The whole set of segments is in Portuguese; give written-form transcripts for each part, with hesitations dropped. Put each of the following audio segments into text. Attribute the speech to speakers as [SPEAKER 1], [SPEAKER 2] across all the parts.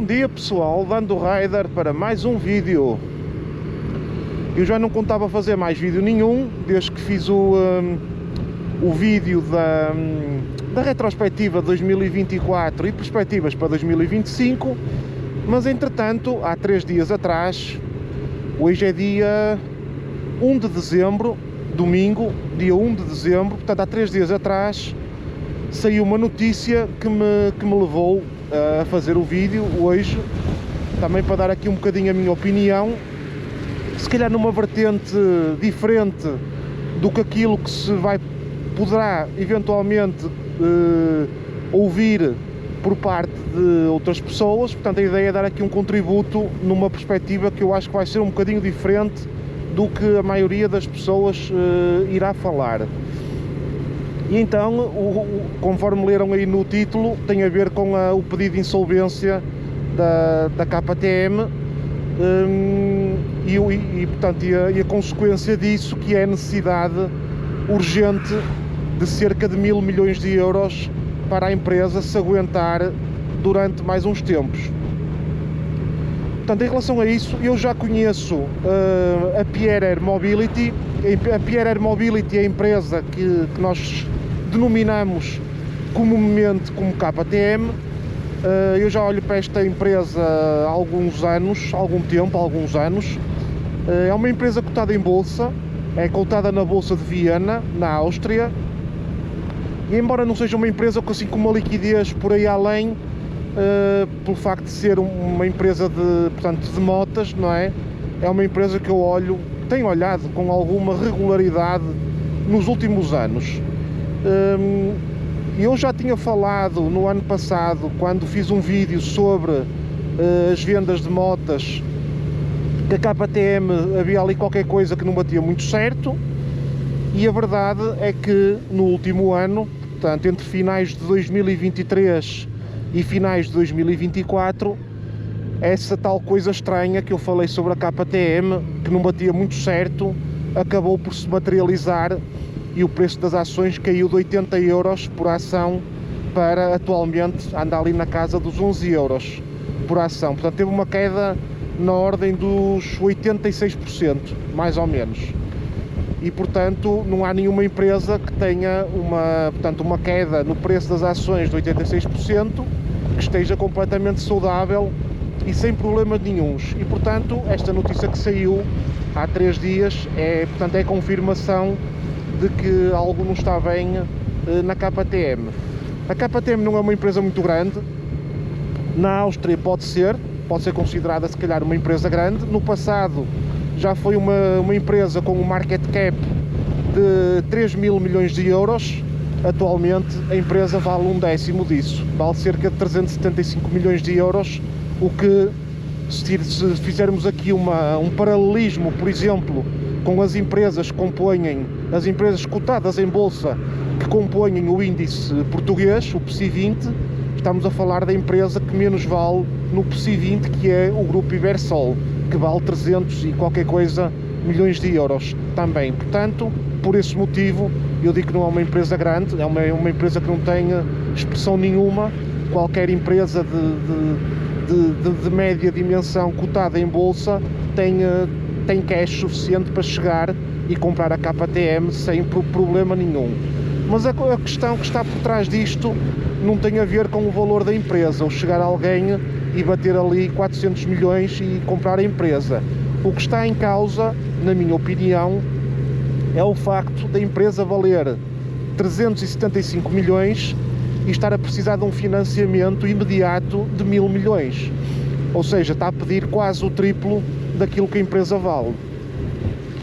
[SPEAKER 1] Bom dia pessoal, Lando Rider para mais um vídeo. Eu já não contava fazer mais vídeo nenhum, desde que fiz o vídeo da retrospectiva de 2024 e perspectivas para 2025, mas entretanto, há 3 dias atrás, hoje é dia 1 de dezembro, domingo, dia 1 de dezembro, portanto há 3 dias atrás, saiu uma notícia que me levou a fazer o vídeo hoje, também para dar aqui um bocadinho a minha opinião, se calhar numa vertente diferente do que aquilo que se poderá eventualmente ouvir por parte de outras pessoas. Portanto, a ideia é dar aqui um contributo numa perspectiva que eu acho que vai ser um bocadinho diferente do que a maioria das pessoas irá falar. E então, conforme leram aí no título, tem a ver com o pedido de insolvência da KTM e a consequência disso, que é a necessidade urgente de cerca de 1.000 milhões de euros para a empresa se aguentar durante mais uns tempos. Portanto, em relação a isso, eu já conheço a Pierre Air Mobility. A Pierre Air Mobility é a empresa que nós denominamos comumente como KTM. Eu já olho para esta empresa há alguns anos. É uma empresa cotada em bolsa, é cotada na bolsa de Viena, na Áustria, e embora não seja uma empresa assim com uma liquidez por aí além, pelo facto de ser uma empresa de motas, não é? É uma empresa que eu tenho olhado com alguma regularidade nos últimos anos. Eu já tinha falado no ano passado, quando fiz um vídeo sobre as vendas de motas, que a KTM havia ali qualquer coisa que não batia muito certo, e a verdade é que no último ano, portanto entre finais de 2023 e finais de 2024, essa tal coisa estranha que eu falei sobre a KTM, que não batia muito certo, acabou por se materializar, e o preço das ações caiu de 80 euros por ação para atualmente andar ali na casa dos 11 euros por ação. Portanto, teve uma queda na ordem dos 86%, mais ou menos. E, portanto, não há nenhuma empresa que tenha uma queda no preço das ações de 86% que esteja completamente saudável e sem problemas nenhuns. E, portanto, esta notícia que saiu há 3 dias é confirmação de que algo não está bem na KTM. A KTM não é uma empresa muito grande. Na Áustria pode ser considerada se calhar uma empresa grande. No passado já foi uma empresa com um market cap de 3.000 milhões de euros. Atualmente a empresa vale 1/10 disso, vale cerca de 375 milhões de euros, o que, se fizermos aqui um paralelismo, por exemplo, com as empresas as empresas cotadas em bolsa que compõem o índice português, o PSI 20, estamos a falar da empresa que menos vale no PSI 20, que é o grupo Ibersol, que vale 300 e qualquer coisa milhões de euros também. Portanto, por esse motivo, eu digo que não é uma empresa grande, é uma empresa que não tem expressão nenhuma. Qualquer empresa de média dimensão cotada em bolsa tem cash suficiente para chegar e comprar a KTM sem problema nenhum. Mas a questão que está por trás disto não tem a ver com o valor da empresa, ou chegar alguém e bater ali 400 milhões e comprar a empresa. O que está em causa, na minha opinião, é o facto da empresa valer 375 milhões e estar a precisar de um financiamento imediato de 1.000 milhões. Ou seja, está a pedir quase o triplo daquilo que a empresa vale.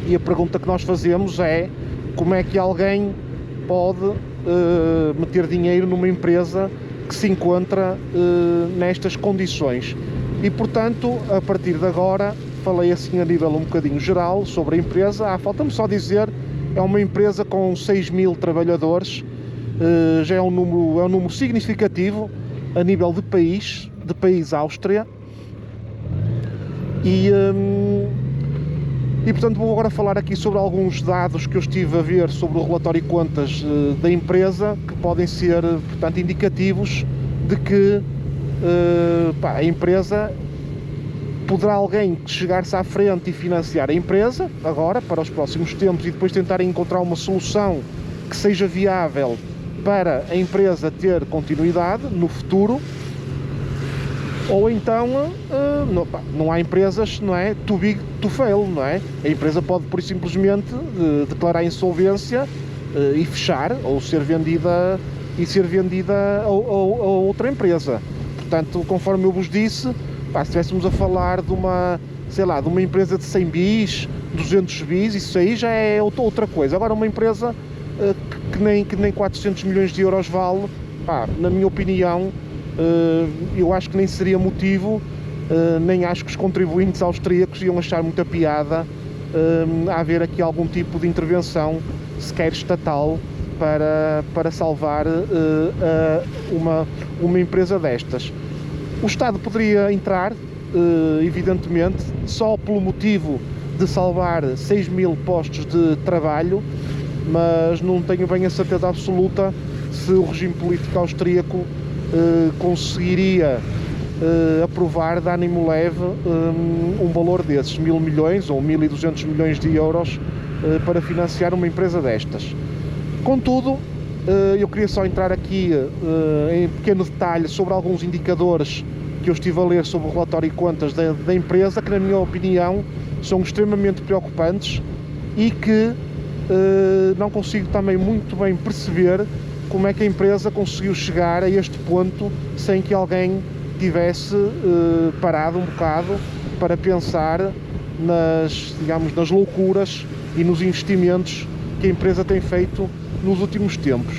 [SPEAKER 1] E a pergunta que nós fazemos é: como é que alguém pode meter dinheiro numa empresa que se encontra nestas condições? E, portanto, a partir de agora, falei assim a nível um bocadinho geral sobre a empresa. Falta-me só dizer, é uma empresa com 6.000 trabalhadores, já é um número significativo a nível de país Áustria. E portanto vou agora falar aqui sobre alguns dados que eu estive a ver sobre o relatório de contas da empresa, que podem ser, portanto, indicativos de que pá, a empresa, poderá alguém chegar-se à frente e financiar a empresa agora, para os próximos tempos, e depois tentar encontrar uma solução que seja viável para a empresa ter continuidade no futuro. Ou então não há empresas, não é, too big to fail, não é? A empresa pode por simplesmente declarar insolvência e fechar, ou ser vendida a outra empresa. Portanto, conforme eu vos disse, pá, se estivéssemos a falar de uma, sei lá, de uma empresa de 100 bis, 200 bis, isso aí já é outra coisa. Agora, uma empresa que nem 400 milhões de euros vale, pá, na minha opinião, eu acho que nem seria motivo, nem acho que os contribuintes austríacos iam achar muita piada a haver aqui algum tipo de intervenção, sequer estatal, para salvar uma empresa destas. O Estado poderia entrar, evidentemente, só pelo motivo de salvar 6.000 postos de trabalho, mas não tenho bem a certeza absoluta se o regime político austríaco conseguiria aprovar de ânimo leve um valor desses, 1.000 milhões ou 1.200 milhões de euros para financiar uma empresa destas. Contudo, eu queria só entrar aqui em pequeno detalhe sobre alguns indicadores que eu estive a ler sobre o relatório de contas da empresa, que na minha opinião são extremamente preocupantes e que não consigo também muito bem perceber como é que a empresa conseguiu chegar a este ponto sem que alguém tivesse parado um bocado para pensar nas loucuras e nos investimentos que a empresa tem feito nos últimos tempos.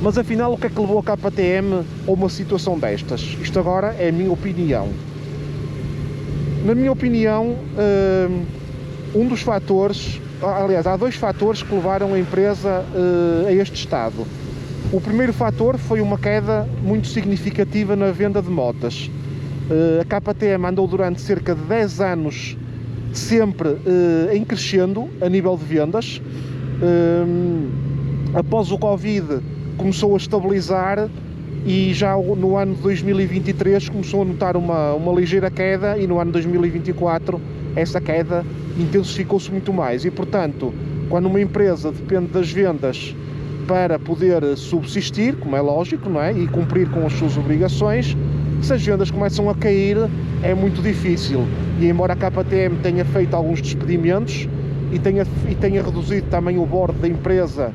[SPEAKER 1] Mas afinal, o que é que levou a KTM a uma situação destas? Isto agora é a minha opinião. Na minha opinião, um dos fatores, aliás, há dois fatores que levaram a empresa a este estado. O primeiro fator foi uma queda muito significativa na venda de motas. A KTM andou durante cerca de 10 anos sempre em crescendo a nível de vendas. Após o Covid começou a estabilizar e já no ano de 2023 começou a notar uma ligeira queda, e no ano de 2024 essa queda intensificou-se muito mais. E portanto, quando uma empresa depende das vendas para poder subsistir, como é lógico, não é? E cumprir com as suas obrigações, se as vendas começam a cair, é muito difícil. E embora a KTM tenha feito alguns despedimentos e tenha reduzido também o board da empresa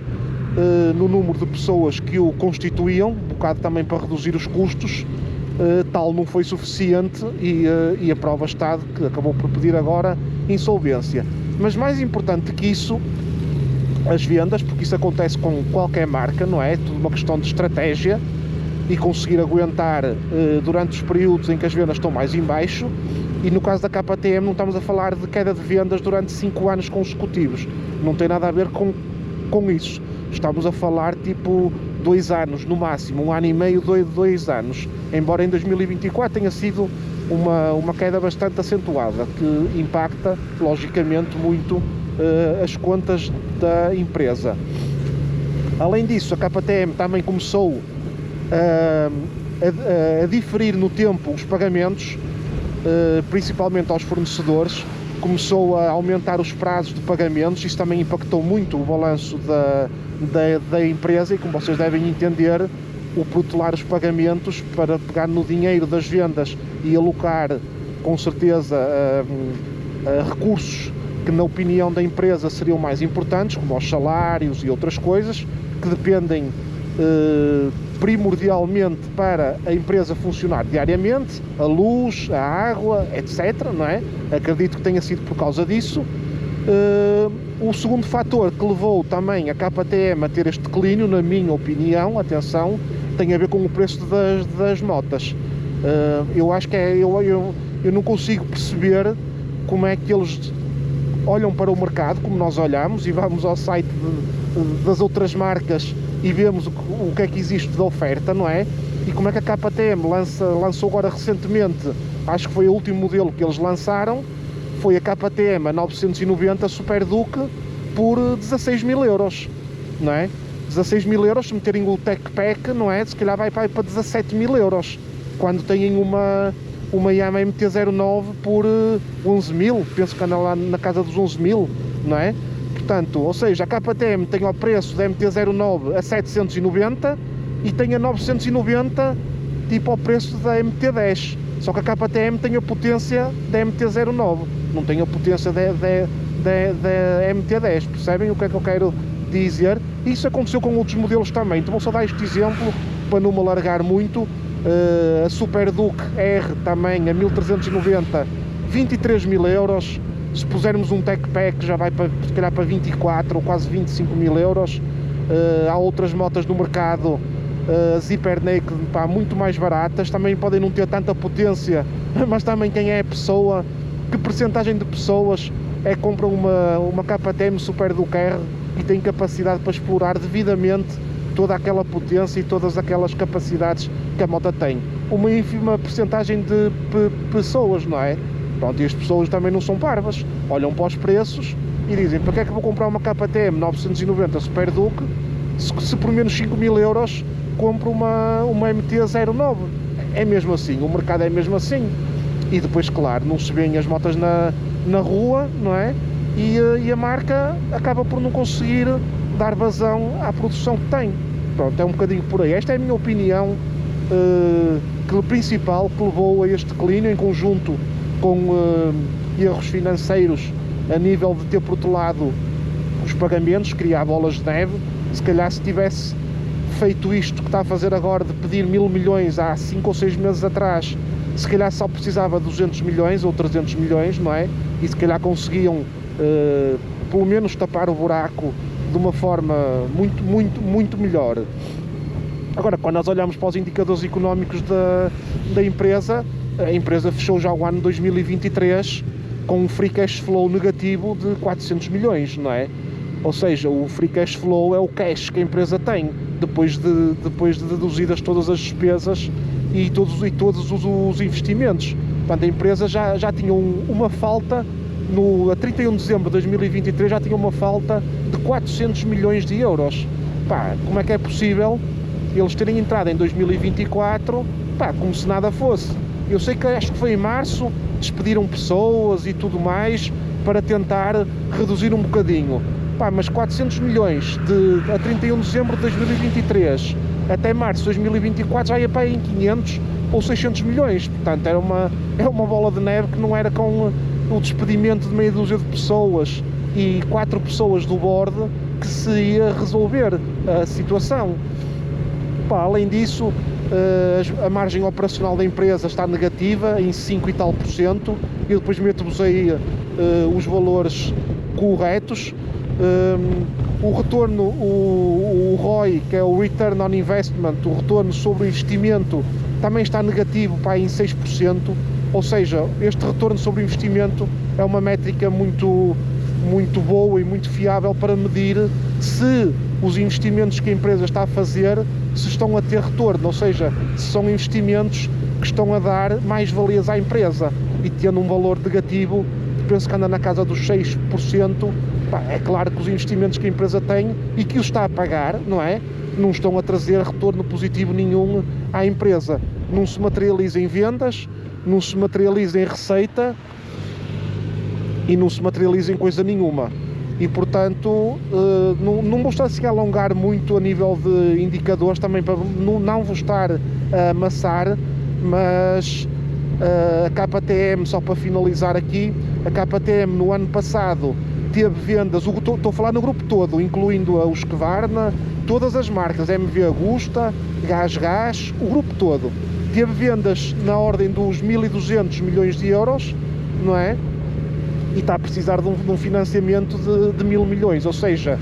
[SPEAKER 1] no número de pessoas que o constituíam, um bocado também para reduzir os custos, tal não foi suficiente e a prova está de que acabou por pedir agora insolvência. Mas mais importante que isso, as vendas, porque isso acontece com qualquer marca, não é? É tudo uma questão de estratégia e conseguir aguentar durante os períodos em que as vendas estão mais em baixo. E no caso da KTM não estamos a falar de queda de vendas durante 5 anos consecutivos, não tem nada a ver com isso. Estamos a falar tipo 2 anos no máximo, 1 ano e meio, 2 anos, embora em 2024 tenha sido uma queda bastante acentuada, que impacta logicamente muito as contas da empresa. Além disso, a KTM também começou a diferir no tempo os pagamentos, principalmente aos fornecedores, começou a aumentar os prazos de pagamentos. Isso também impactou muito o balanço da empresa, e como vocês devem entender, o protelar os pagamentos para pegar no dinheiro das vendas e alocar com certeza recursos que na opinião da empresa seriam mais importantes, como os salários e outras coisas que dependem primordialmente para a empresa funcionar diariamente, a luz, a água, etc, não é? Acredito que tenha sido por causa disso. O segundo fator que levou também a KTM a ter este declínio, na minha opinião, atenção, tem a ver com o preço das motas. Eu acho que eu não consigo perceber como é que eles olham para o mercado, como nós olhamos, e vamos ao site das outras marcas e vemos o que é que existe de oferta, não é? E como é que a KTM lançou agora recentemente, acho que foi o último modelo que eles lançaram, foi a KTM a 990 Super Duke por 16.000 euros, não é? 16.000 euros, se meterem o Tech Pack, não é? Se calhar vai para 17.000 euros. quando têm uma Yamaha MT-09 por 11 mil, penso que anda lá na casa dos 11 mil, não é? Portanto, ou seja, a KTM tem ao preço da MT-09 a 790 e tem a 990 tipo ao preço da MT-10, só que a KTM tem a potência da MT-09, não tem a potência da MT-10, percebem o que é que eu quero dizer? Isso aconteceu com outros modelos também. Então vou só dar este exemplo para não me alargar muito. A Super Duke R também a 1390, 23 mil euros. Se pusermos um Tech Pack já vai para, se calhar para 24 ou quase 25 mil euros. Há outras motas no mercado, as Hyper Naked, pá, muito mais baratas, também podem não ter tanta potência, mas também quem é pessoa, que percentagem de pessoas é que compram uma KTM Super Duke R e tem capacidade para explorar devidamente toda aquela potência e todas aquelas capacidades que a moto tem? Uma ínfima percentagem de pessoas, não é? Pronto, e as pessoas também não são parvas, olham para os preços e dizem: para que é que vou comprar uma KTM 990 Super Duke se por menos 5 mil euros compro uma MT-09? É mesmo assim, o mercado é mesmo assim. E depois, claro, não se vêem as motas na rua, não é? E a marca acaba por não conseguir dar vazão à produção que tem. Pronto, é um bocadinho por aí. Esta é a minha opinião principal que levou a este declínio, em conjunto com erros financeiros a nível de ter protelado os pagamentos, criar bolas de neve. Se calhar se tivesse feito isto que está a fazer agora, de pedir 1000 milhões há 5 ou 6 meses atrás, se calhar só precisava de 200 milhões ou 300 milhões, não é? E se calhar conseguiam pelo menos tapar o buraco de uma forma muito melhor. Agora, quando nós olhamos para os indicadores económicos da empresa, a empresa fechou já o ano 2023 com um free cash flow negativo de 400 milhões, não é? Ou seja, o free cash flow é o cash que a empresa tem depois de deduzidas todas as despesas e todos os investimentos. Portanto, a empresa já tinha uma falta, a 31 de dezembro de 2023 já tinha uma falta de 400 milhões de euros. Pá, como é que é possível eles terem entrado em 2024, pá, como se nada fosse? Eu sei que acho que foi em março, despediram pessoas e tudo mais para tentar reduzir um bocadinho. Pá, mas 400 milhões a 31 de dezembro de 2023 até março de 2024 já ia para aí em 500 ou 600 milhões. Portanto, era uma bola de neve que não era com o despedimento de meia dúzia de pessoas e 4 pessoas do board que se ia resolver a situação. Pá, além disso, a margem operacional da empresa está negativa em 5 e tal %. Eu depois meto-vos aí os valores corretos. O retorno, o ROI, que é o Return on Investment, o retorno sobre o investimento, também está negativo, pá, em 6%. Ou seja, este retorno sobre o investimento é uma métrica muito boa e muito fiável para medir se os investimentos que a empresa está a fazer se estão a ter retorno, ou seja, se são investimentos que estão a dar mais valias à empresa. E tendo um valor negativo, penso que anda na casa dos 6%, pá, é claro que os investimentos que a empresa tem e que o está a pagar, não é? Não estão a trazer retorno positivo nenhum à empresa. Não se materializa em vendas, não se materializa em receita e não se materializa em coisa nenhuma. E portanto, não vou estar assim a alongar muito a nível de indicadores, também para não vos estar a amassar, mas a KTM, só para finalizar aqui, a KTM no ano passado teve vendas, estou a falar no grupo todo, incluindo a Husqvarna, todas as marcas, MV Agusta, GAS, o grupo todo, teve vendas na ordem dos 1200 milhões de euros, não é? E está a precisar de um financiamento de 1000 milhões, ou seja,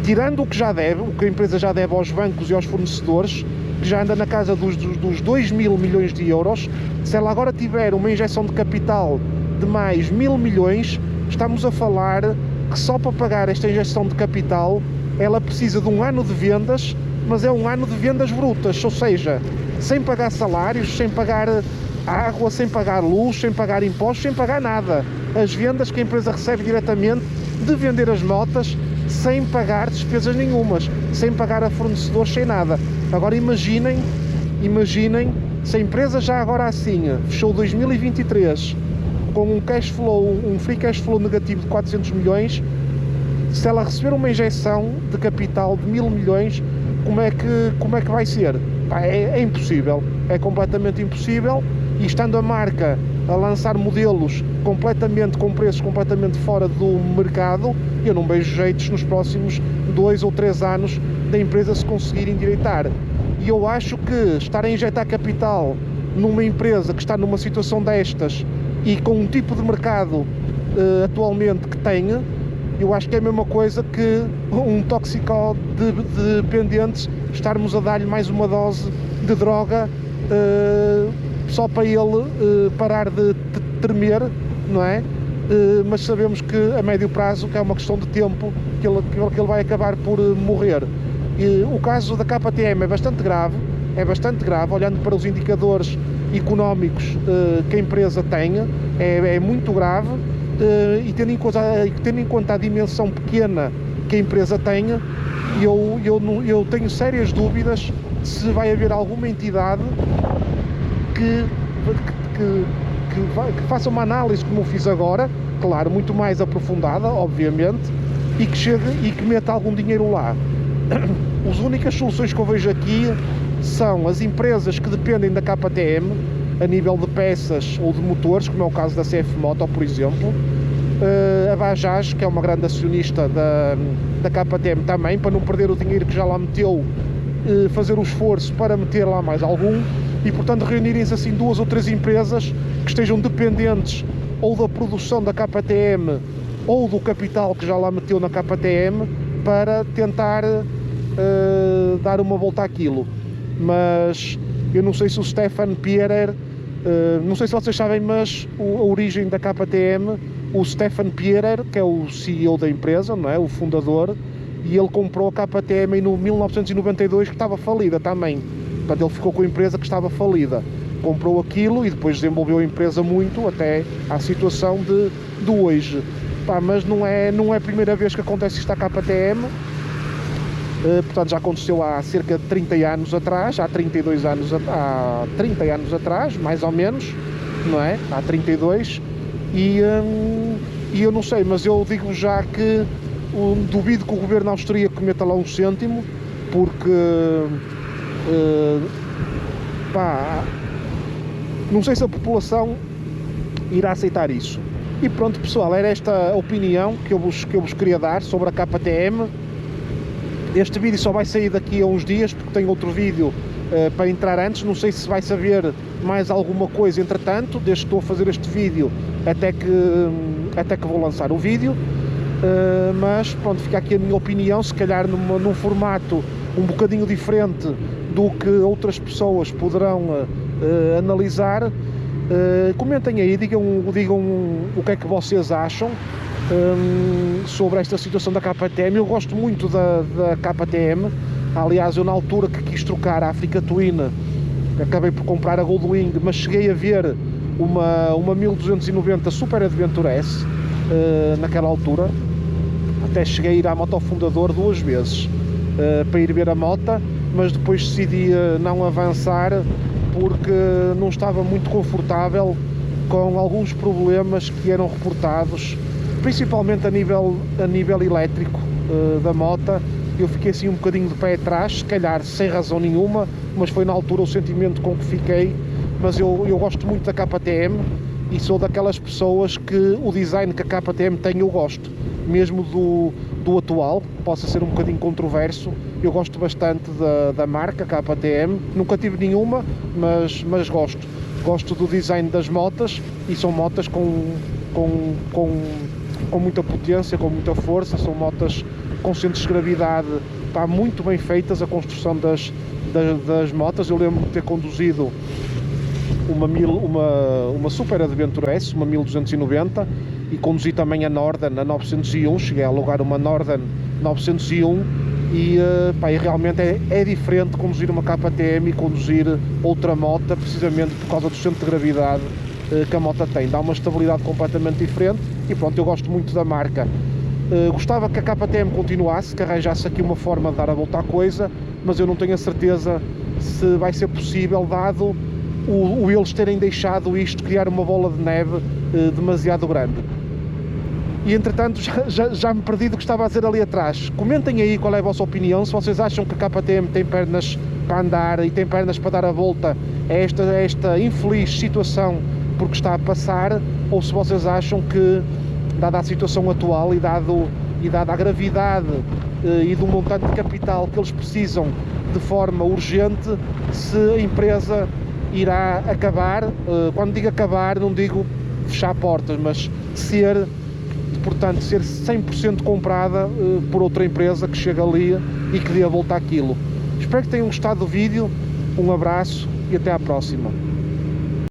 [SPEAKER 1] tirando o que já deve, o que a empresa já deve aos bancos e aos fornecedores, que já anda na casa dos 2000 milhões de euros, se ela agora tiver uma injeção de capital de mais 1000 milhões, estamos a falar que só para pagar esta injeção de capital ela precisa de um ano de vendas, mas é um ano de vendas brutas, ou seja, sem pagar salários, sem pagar água, sem pagar luz, sem pagar impostos, sem pagar nada. As vendas que a empresa recebe diretamente de vender as motas sem pagar despesas nenhumas, sem pagar a fornecedores, sem nada. Agora imaginem Se a empresa já agora assim fechou 2023 com um cash flow, um free cash flow negativo de 400 milhões, se ela receber uma injeção de capital de 1000 milhões, como é que vai ser? Pá, é impossível, é completamente impossível, e estando a marca a lançar modelos com preços completamente fora do mercado, eu não vejo jeitos nos próximos 2 ou 3 anos da empresa se conseguir endireitar. E eu acho que estar a injetar capital numa empresa que está numa situação destas e com um tipo de mercado atualmente que tem, eu acho que é a mesma coisa que um toxicodependente estarmos a dar-lhe mais uma dose de droga só para ele parar de tremer, não é? Mas sabemos que a médio prazo, que é uma questão de tempo, que ele vai acabar por morrer. E o caso da KTM é bastante grave, olhando para os indicadores económicos que a empresa tem, é muito grave, e tendo em conta a dimensão pequena que a empresa tem, eu tenho sérias dúvidas se vai haver alguma entidade que faça uma análise como eu fiz agora, claro, muito mais aprofundada, obviamente, e que chegue e que meta algum dinheiro lá. As únicas soluções que eu vejo aqui são as empresas que dependem da KTM a nível de peças ou de motores, como é o caso da CF Moto, por exemplo, a Bajaj, que é uma grande acionista da KTM também, para não perder o dinheiro que já lá meteu, fazer o esforço para meter lá mais algum, e portanto reunirem-se assim 2 ou 3 empresas que estejam dependentes ou da produção da KTM ou do capital que já lá meteu na KTM, para tentar dar uma volta àquilo. Mas eu não sei se o Stefan Pierer, não sei se vocês sabem, mas a origem da KTM, o Stefan Pierer, que é o CEO da empresa, não é? O fundador, e ele comprou a KTM em 1992, que estava falida também. Portanto, ele ficou com a empresa que estava falida, comprou aquilo e depois desenvolveu a empresa muito até à situação de hoje. Pá, mas não é a primeira vez que acontece isto à KTM, portanto já aconteceu há cerca de 30 anos atrás, há 30 anos atrás, mais ou menos, não é? Há 32, e eu não sei, mas eu digo já que duvido que o governo austríaco meta lá um cêntimo, porque pá, não sei se a população irá aceitar isso. E pronto, pessoal, era esta opinião que eu vos queria dar sobre a KTM. Este vídeo só vai sair daqui a uns dias, porque tenho outro vídeo para entrar antes. Não sei se vai saber mais alguma coisa entretanto, desde que estou a fazer este vídeo até que vou lançar o vídeo. Mas pronto, fica aqui a minha opinião, se calhar num formato um bocadinho diferente do que outras pessoas poderão analisar. Comentem aí, digam o que é que vocês acham sobre esta situação da KTM. Eu gosto muito da KTM. Aliás, eu na altura que quis trocar a Africa Twin, acabei por comprar a Goldwing, mas cheguei a ver uma 1290 Super Adventure S naquela altura. Até cheguei a ir à Motofundador 2 vezes para ir ver a moto, mas depois decidi não avançar, porque não estava muito confortável com alguns problemas que eram reportados, principalmente a nível elétrico da moto. Eu fiquei assim um bocadinho de pé atrás, se calhar sem razão nenhuma, mas foi na altura o sentimento com que fiquei. Mas eu gosto muito da KTM e sou daquelas pessoas que o design que a KTM tem eu gosto, mesmo do atual, possa ser um bocadinho controverso. Eu gosto bastante da marca KTM, nunca tive nenhuma, mas gosto do design das motas, e são motas com muita potência, com muita força, são motas com centros de gravidade, está muito bem feitas a construção das motas. Eu lembro de ter conduzido uma Super Adventure S, uma 1290, e conduzi também a Norden, a 901, cheguei a alugar uma Norden 901, e realmente é diferente conduzir uma KTM e conduzir outra moto, precisamente por causa do centro de gravidade que a moto tem, dá uma estabilidade completamente diferente. E pronto, eu gosto muito da marca. Gostava que a KTM continuasse, que arranjasse aqui uma forma de dar a volta à coisa, mas eu não tenho a certeza se vai ser possível, dado o eles terem deixado isto criar uma bola de neve demasiado grande. E entretanto já me perdi do que estava a dizer ali atrás. Comentem aí qual é a vossa opinião, se vocês acham que a KTM tem pernas para andar e tem pernas para dar a volta a esta infeliz situação porque está a passar, ou se vocês acham que, dada a situação atual e dada a gravidade e do montante de capital que eles precisam de forma urgente, se a empresa irá acabar, quando digo acabar não digo fechar portas, mas portanto, ser 100% comprada por outra empresa que chega ali e que dê a volta àquilo. Espero que tenham gostado do vídeo, um abraço e até à próxima.